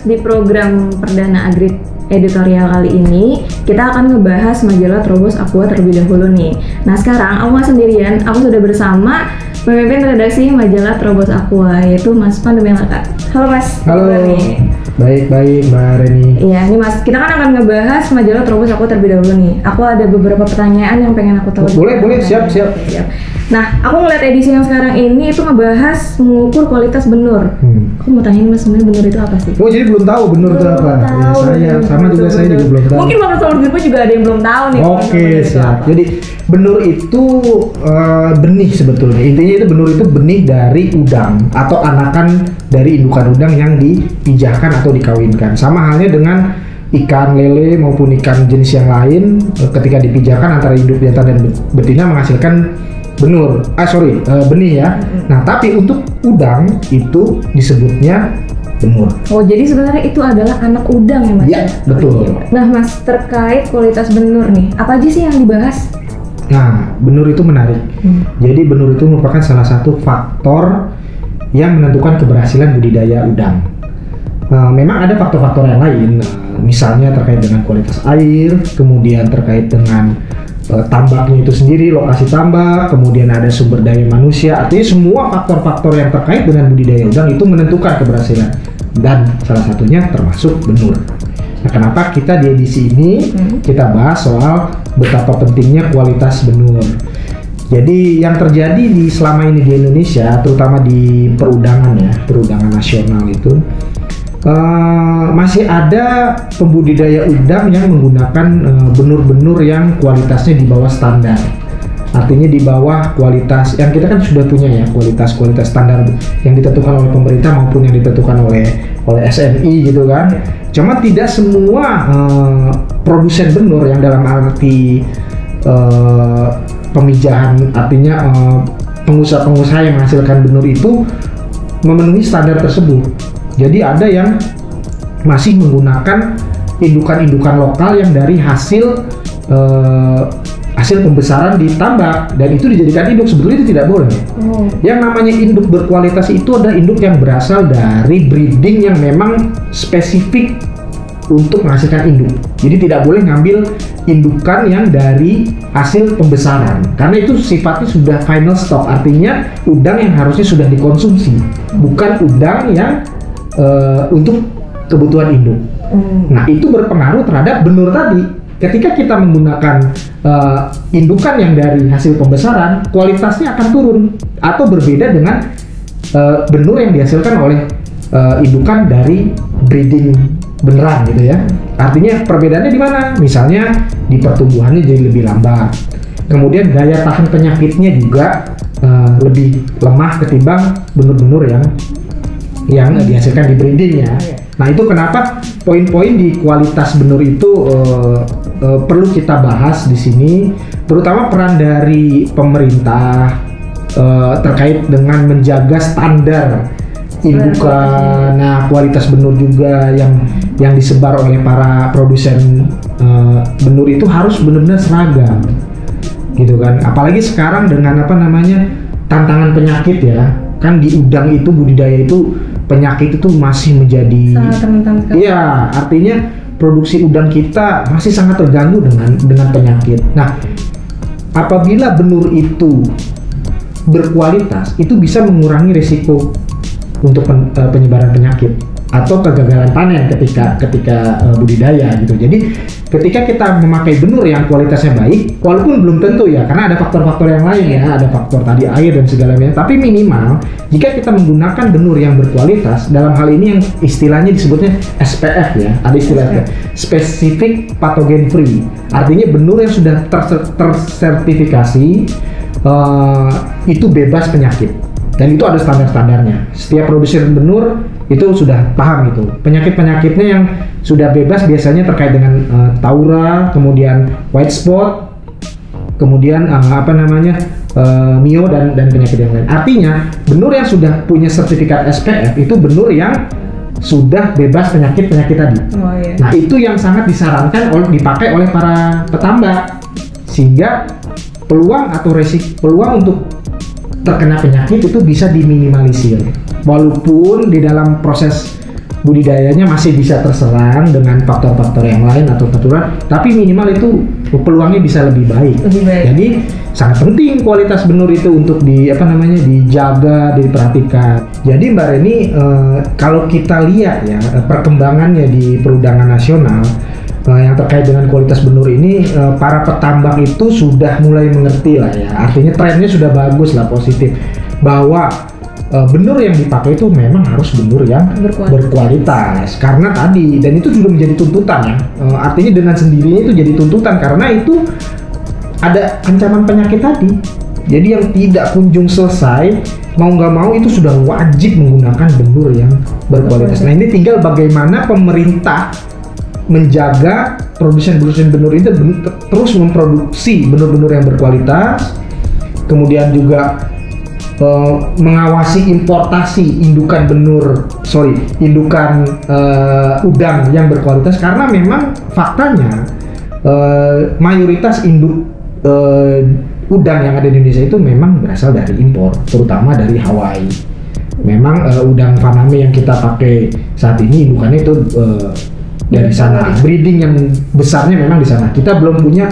di program Perdana Agri editorial kali ini kita akan ngebahas majalah Trobos Aqua terlebih dahulu nih. Nah sekarang aku nggak sendirian, aku sudah bersama pemimpin redaksi majalah Trobos Aqua yaitu Mas Pandemi Laka. Halo Mas. Halo. Baik Mbak Reni. Iya nih Mas, kita kan akan ngebahas majalah Trobos Aqua terlebih dahulu nih. Aku ada beberapa pertanyaan yang pengen aku tahu. Boleh, siap. Nah, aku ngeliat edisi yang sekarang ini itu ngebahas mengukur kualitas benur. Aku mau tanya Mas, sebenarnya benur itu apa sih? Oh jadi belum tahu benur itu apa? Ya, saya juga belum tahu. Mungkin Bapak juga ada yang belum tahu nih. Oke, siap. Jadi benur itu benih sebetulnya. Intinya itu benur itu benih dari udang atau anakan dari indukan udang yang dipijahkan atau dikawinkan. Sama halnya dengan ikan lele maupun ikan jenis yang lain, ketika dipijahkan antara induk jantan dan betina menghasilkan benih ya. Nah, tapi untuk udang itu disebutnya benur. Oh, jadi sebenarnya itu adalah anak udang ya Mas? Iya, betul. Nah Mas, terkait kualitas benur nih, apa aja sih yang dibahas? Nah, benur itu menarik. Jadi benur itu merupakan salah satu faktor yang menentukan keberhasilan budidaya udang. Memang ada faktor-faktor yang lain, misalnya terkait dengan kualitas air, kemudian terkait dengan tambaknya itu sendiri, lokasi tambak, kemudian ada sumber daya manusia. Artinya semua faktor-faktor yang terkait dengan budidaya udang itu menentukan keberhasilan, dan salah satunya termasuk benur. Nah, kenapa kita di edisi ini kita bahas soal betapa pentingnya kualitas benur. Jadi yang terjadi selama ini di Indonesia, terutama di perudangan nasional itu, masih ada pembudidaya udang yang menggunakan benur-benur yang kualitasnya di bawah standar. Artinya di bawah kualitas yang kita kan sudah punya ya, kualitas standar yang ditentukan oleh pemerintah maupun yang ditentukan oleh SNI gitu kan. Cuma tidak semua produsen benur yang dalam arti pemijahan, artinya pengusaha-pengusaha yang menghasilkan benur itu memenuhi standar tersebut. Jadi ada yang masih menggunakan indukan-indukan lokal yang dari hasil pembesaran di tambak, dan itu dijadikan induk. Sebetulnya itu tidak boleh. Yang namanya induk berkualitas itu adalah induk yang berasal dari breeding yang memang spesifik untuk menghasilkan induk. Jadi tidak boleh ngambil indukan yang dari hasil pembesaran, karena itu sifatnya sudah final stock, artinya udang yang harusnya sudah dikonsumsi, bukan udang yang untuk kebutuhan induk. Nah, itu berpengaruh terhadap benur tadi. Ketika kita menggunakan indukan yang dari hasil pembesaran, kualitasnya akan turun atau berbeda dengan benur yang dihasilkan oleh indukan dari breeding beneran gitu ya. Artinya perbedaannya di mana? Misalnya di pertumbuhannya jadi lebih lambat. Kemudian daya tahan penyakitnya juga lebih lemah ketimbang benur-benur yang dihasilkan di breedingnya. Nah, itu kenapa poin-poin di kualitas benur itu perlu kita bahas di sini, terutama peran dari pemerintah terkait dengan menjaga standar indukan. Nah, kualitas benur juga yang disebar oleh para produsen benur itu harus benar-benar seragam, gitu kan. Apalagi sekarang dengan tantangan penyakit ya, kan di udang itu budidaya itu penyakit itu masih menjadi sangat rentan sekali. Iya, artinya produksi udang kita masih sangat terganggu dengan penyakit. Nah, apabila benur itu berkualitas, itu bisa mengurangi risiko untuk penyebaran penyakit atau kegagalan panen ketika budidaya gitu. Jadi ketika kita memakai benur yang kualitasnya baik, walaupun belum tentu ya, karena ada faktor-faktor yang lain ya, ada faktor tadi air dan segalanya, tapi minimal jika kita menggunakan benur yang berkualitas, dalam hal ini yang istilahnya disebutnya SPF ya, ada istilah Specific Pathogen Free, artinya benur yang sudah tersertifikasi itu bebas penyakit. Dan itu ada standar-standarnya. Setiap produsen benur itu sudah paham itu. Penyakit-penyakitnya yang sudah bebas biasanya terkait dengan taura, kemudian white spot, kemudian mio dan penyakit yang lain. Artinya benur yang sudah punya sertifikat SPF itu benur yang sudah bebas penyakit-penyakit tadi. Nah, itu yang sangat disarankan dipakai oleh para petambak, sehingga peluang untuk terkena penyakit itu bisa diminimalisir. Walaupun di dalam proses budidayanya masih bisa terserang dengan faktor-faktor yang lain atau aturan, tapi minimal itu peluangnya bisa lebih baik. Jadi sangat penting kualitas benur itu untuk dijaga, diperhatikan. Jadi Mbak Reni, kalau kita lihat ya perkembangannya di perudangan nasional yang terkait dengan kualitas benur ini, para petambak itu sudah mulai mengerti lah ya. Artinya trennya sudah bagus lah, positif, bahwa benur yang dipakai itu memang harus benur yang berkualitas. Karena tadi, dan itu sudah menjadi tuntutan ya. Artinya dengan sendirinya itu jadi tuntutan karena itu ada ancaman penyakit tadi. Jadi yang tidak kunjung selesai, mau nggak mau itu sudah wajib menggunakan benur yang berkualitas. Nah ini tinggal bagaimana pemerintah menjaga produsen benur itu terus memproduksi benur-benur yang berkualitas, kemudian juga mengawasi importasi indukan udang yang berkualitas, karena memang faktanya mayoritas induk udang yang ada di Indonesia itu memang berasal dari impor, terutama dari Hawaii. Memang udang Faname yang kita pakai saat ini indukannya itu dari sana, breeding yang besarnya memang di sana. Kita belum punya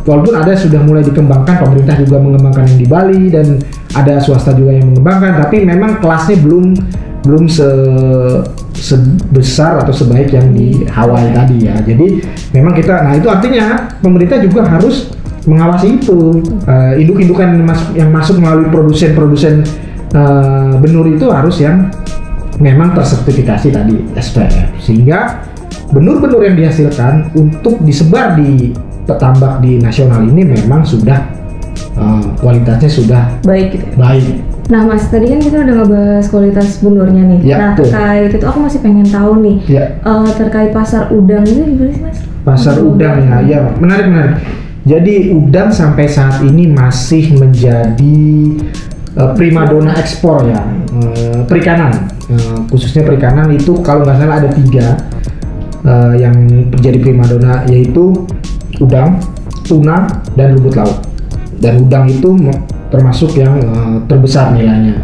walaupun ada sudah mulai dikembangkan, pemerintah juga mengembangkan yang di Bali dan ada swasta juga yang mengembangkan, tapi memang kelasnya belum sebesar atau sebaik yang di Hawaii tadi ya. Jadi memang nah itu artinya pemerintah juga harus mengawasi itu, induk-indukan yang masuk melalui produsen benur itu harus yang memang tersertifikasi tadi SPF, sehingga benur-benur yang dihasilkan untuk disebar di petambak di nasional ini memang sudah kualitasnya sudah baik gitu. Baik. Nah Mas, tadi kan kita udah ngebahas kualitas benurnya nih. Ya, nah terkait itu aku masih pengen tahu nih, terkait pasar udang itu gimana sih Mas? Pasar udang ya, menarik. Jadi udang sampai saat ini masih menjadi primadona ekspor ya, perikanan, khususnya perikanan itu kalau nggak salah ada 3 yang menjadi primadona, yaitu udang, tuna, dan rumput laut. Dan udang itu termasuk yang terbesar nilainya.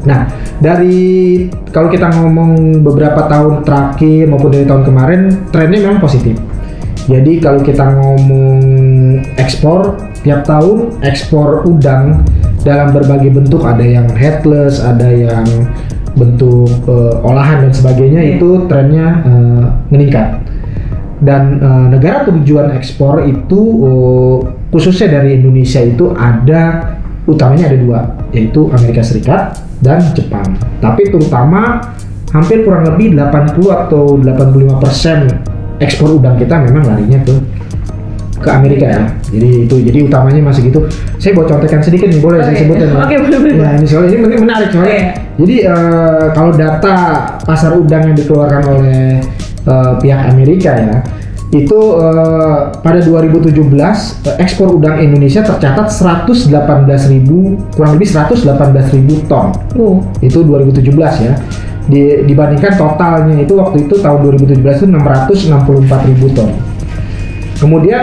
Nah, kalau kita ngomong beberapa tahun terakhir maupun dari tahun kemarin, trennya memang positif. Jadi kalau kita ngomong ekspor, tiap tahun ekspor udang dalam berbagai bentuk, ada yang headless, ada yang bentuk olahan dan sebagainya, itu trennya meningkat. Dan negara tujuan ekspor itu khususnya dari Indonesia itu utamanya ada 2, yaitu Amerika Serikat dan Jepang. Tapi terutama hampir kurang lebih 80 atau 85% ekspor udang kita memang larinya ke Amerika ya. Jadi utamanya masih gitu. Saya mau contekan sedikit nih, boleh saya sebutkan? Oke, boleh. Nah, ini soalnya ini menarik soalnya. Jadi kalau data pasar udang yang dikeluarkan oleh pihak Amerika ya, itu pada 2017 ekspor udang Indonesia tercatat kurang lebih 118.000 ton. Itu 2017 ya. Dibandingkan totalnya itu waktu itu tahun 2017 itu 664.000 ton. Kemudian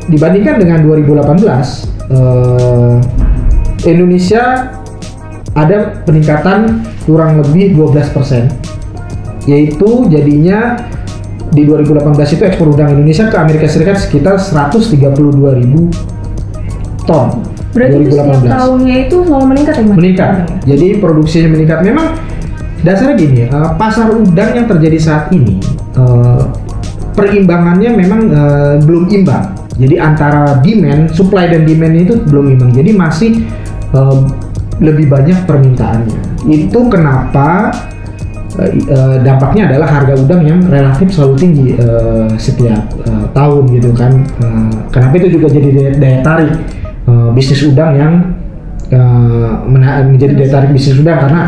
dibandingkan dengan 2018, Indonesia ada peningkatan kurang lebih 12%, yaitu jadinya di 2018 itu ekspor udang Indonesia ke Amerika Serikat sekitar 132.000 ton. Berarti 2018. Itu setiap tahunnya itu selalu meningkat ya Mas? Meningkat, jadi produksinya meningkat. Memang dasarnya gini, pasar udang yang terjadi saat ini perimbangannya memang belum imbang. Jadi antara supply dan demand itu belum imbang. Jadi masih lebih banyak permintaannya. Itu kenapa dampaknya adalah harga udang yang relatif selalu tinggi setiap tahun gitu kan. Kenapa itu juga jadi daya tarik bisnis udang yang menjadi daya tarik bisnis udang, karena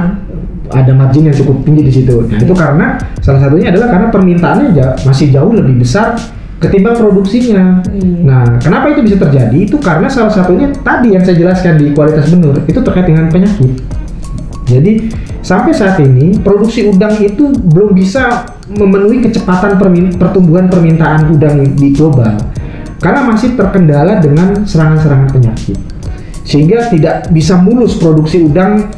ada margin yang cukup tinggi di situ. Nah, itu karena salah satunya adalah karena permintaannya masih jauh lebih besar ketimbang produksinya. Nah, kenapa itu bisa terjadi? Itu karena salah satunya tadi yang saya jelaskan di kualitas benur, itu terkait dengan penyakit. Jadi sampai saat ini produksi udang itu belum bisa memenuhi kecepatan pertumbuhan permintaan udang di global, karena masih terkendala dengan serangan-serangan penyakit, sehingga tidak bisa mulus produksi udang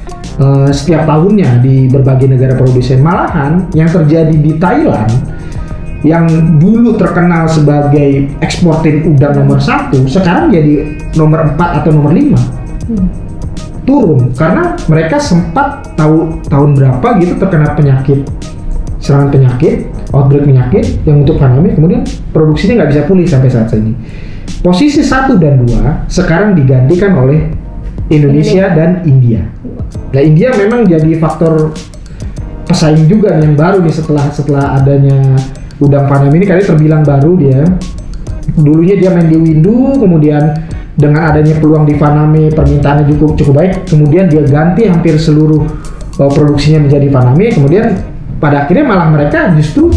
setiap tahunnya di berbagai negara produsen. Malahan yang terjadi di Thailand yang dulu terkenal sebagai eksportir udang nomor 1 sekarang jadi nomor 4 atau nomor 5. Turun karena mereka sempat tahun berapa gitu terkena serangan penyakit, outbreak penyakit yang untuk Faname, kemudian produksinya nggak bisa pulih sampai saat ini. Posisi 1 dan 2 sekarang digantikan oleh Indonesia dan India. Nah, India memang jadi faktor pesaing juga yang baru nih setelah adanya udang Faname ini, kali terbilang baru dia. Dulunya dia main di Windu, kemudian dengan adanya peluang di Faname permintaannya cukup baik, kemudian dia ganti hampir seluruh produksinya menjadi Faname, kemudian pada akhirnya malah mereka justru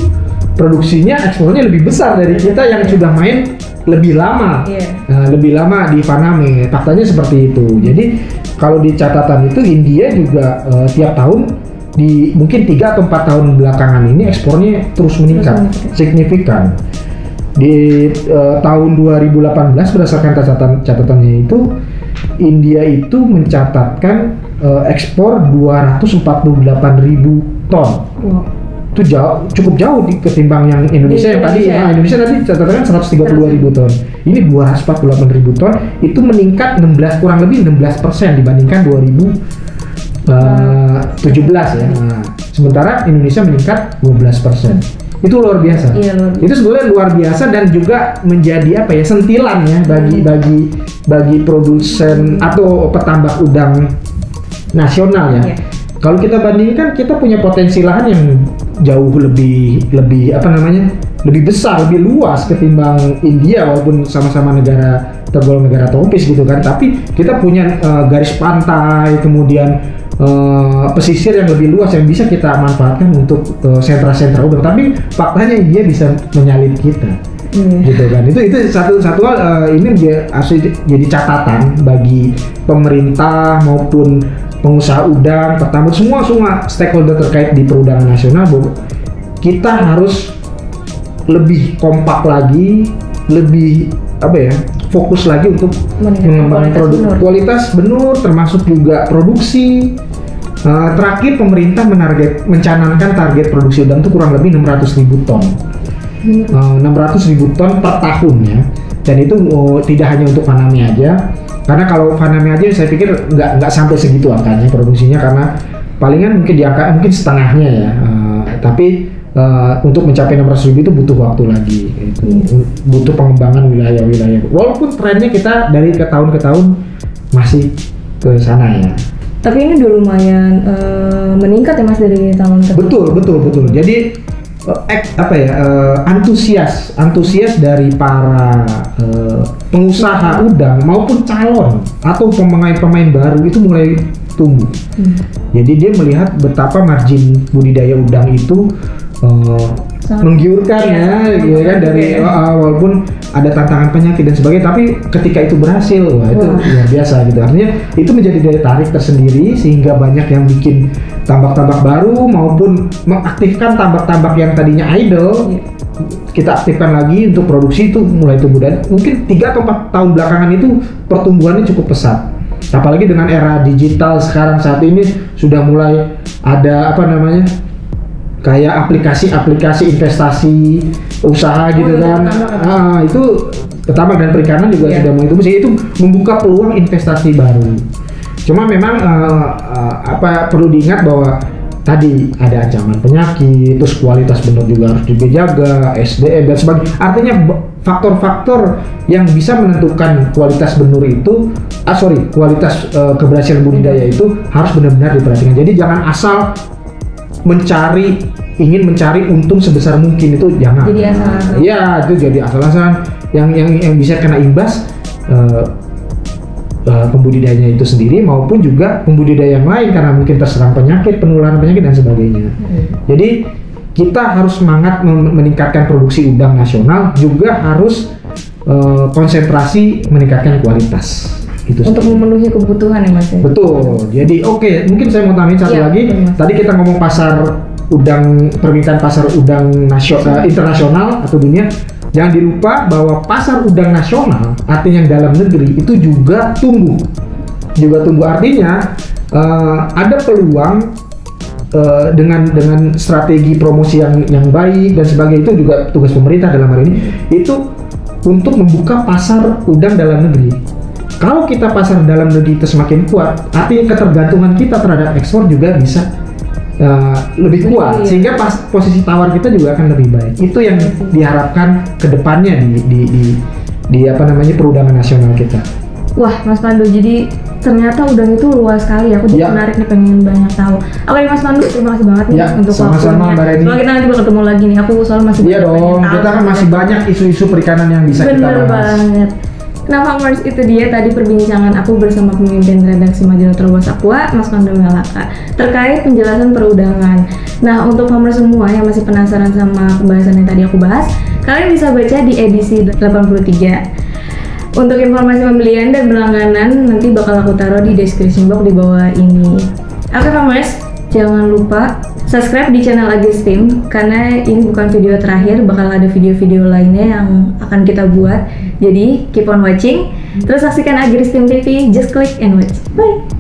produksinya ekspornya lebih besar dari kita yang sudah main lebih lama, lebih lama di Faname. Faktanya seperti itu. Jadi kalau di catatan itu India juga tiap tahun di mungkin 3 atau 4 tahun belakangan ini ekspornya terus meningkat signifikan. Di tahun 2018 berdasarkan catatannya itu India itu mencatatkan ekspor 248.000 ton. Itu cukup jauh ketimbang yang Indonesia yang tadi. Indonesia tadi catatannya 132.000 ton. Ini 248.000 ton, itu meningkat kurang lebih 16% dibandingkan 2017 ya. Nah, sementara Indonesia meningkat 12%. Itu luar biasa. Itu sebenarnya luar biasa dan juga menjadi sentilan ya bagi produsen atau petambak udang nasional ya. Kalau kita bandingkan, kita punya potensi lahan yang jauh lebih lebih besar, lebih luas ketimbang India, walaupun sama-sama tergolong negara tropis gitu kan. Tapi kita punya garis pantai, kemudian pesisir yang lebih luas yang bisa kita manfaatkan untuk sentra-sentra udang. Tapi faktanya dia bisa menyalip kita, gitu kan. Itu satu hal ini harus jadi catatan bagi pemerintah maupun pengusaha udang, petambak, semua stakeholder terkait di perudangan nasional, bahwa kita harus lebih kompak lagi, lebih fokus lagi untuk mengembangkan produk kualitas benur, termasuk juga produksi. Terakhir pemerintah mencanangkan target produksi udang itu kurang lebih 600.000 ton. 600.000 ton per tahun ya. Dan itu tidak hanya untuk Faname aja. Karena kalau Faname aja saya pikir nggak sampai segitu angkanya produksinya, karena palingan mungkin mungkin setengahnya ya. Tapi untuk mencapai 600.000 itu butuh waktu lagi, butuh pengembangan wilayah-wilayah. Walaupun trennya kita dari ke tahun masih ke sana ya. Tapi ini udah lumayan meningkat ya Mas dari tahun ke tahun. Betul. Jadi antusias dari para pengusaha udang maupun calon atau pemain baru itu mulai tumbuh. Jadi dia melihat betapa margin budidaya udang itu menggiurkan ya kan, dari walaupun ada tantangan penyakit dan sebagainya, tapi ketika itu berhasil, itu luar biasa gitu. Artinya itu menjadi daya tarik tersendiri sehingga banyak yang bikin tambak-tambak baru maupun mengaktifkan tambak-tambak yang tadinya idle. Kita aktifkan lagi untuk produksi, itu mulai tumbuh, dan mungkin 3 atau 4 tahun belakangan itu pertumbuhannya cukup pesat. Apalagi dengan era digital sekarang saat ini sudah mulai ada kayak aplikasi investasi usaha gitu kan. Itu petambak dan perikanan juga sudah mulai tumbuh, sehingga itu membuka peluang investasi baru. Cuma memang perlu diingat bahwa tadi ada ancaman penyakit, terus kualitas benur juga harus dijaga, SDM dan sebagainya. Artinya faktor-faktor yang bisa menentukan kualitas benur itu, kualitas keberhasilan budidaya itu harus benar-benar diperhatikan. Jadi jangan asal ingin mencari untung sebesar mungkin, itu jangan. Jadi asal-asalan. Iya, itu jadi asal-asalan yang bisa kena imbas pembudidayanya itu sendiri maupun juga pembudidaya yang lain, karena mungkin terserang penyakit, penularan penyakit dan sebagainya. Jadi kita harus semangat meningkatkan produksi udang nasional, juga harus konsentrasi meningkatkan kualitas. Itu untuk memenuhi kebutuhan ya Mas. Betul. Jadi mungkin saya mau tambahin satu lagi. Tadi kita ngomong permintaan pasar udang internasional atau dunia. Jangan dilupa bahwa pasar udang nasional, artinya yang dalam negeri, itu juga tumbuh. juga tumbuh. Artinya ada peluang dengan strategi promosi yang baik dan sebagainya. Itu juga tugas pemerintah dalam hal ini itu untuk membuka pasar udang dalam negeri. Kalau kita pasar dalam negeri itu semakin kuat, artinya ketergantungan kita terhadap ekspor juga bisa lebih kuat, sehingga posisi tawar kita juga akan lebih baik. Itu yang diharapkan kedepannya di apa namanya perudangan nasional kita. Wah, Mas Pandu, jadi ternyata udang itu luas sekali. Aku jadi menarik nih, pengen banyak tahu. Oke, Mas Pandu, terima kasih banget nih untuk sama-sama Mbak Reni. Soalnya kita nanti bakal ketemu lagi nih. Aku soalnya masih iya dong, kita kan masih banyak isu-isu perikanan yang bisa kita bahas. Bener banget. Nah, Farmers, itu dia tadi perbincangan aku bersama pemimpin redaksi majalah Trobos Aqua, Mas Pandu Melaka, terkait penjelasan perudangan. Nah, untuk Farmers semua yang masih penasaran sama pembahasan yang tadi aku bahas, kalian bisa baca di edisi 83. Untuk informasi pembelian dan berlangganan nanti bakal aku taruh di description box di bawah ini. Oke, Farmers, jangan lupa subscribe di channel Agristim karena ini bukan video terakhir, bakal ada video-video lainnya yang akan kita buat. Jadi keep on watching. Terus saksikan Agristim TV, just click and watch. Bye.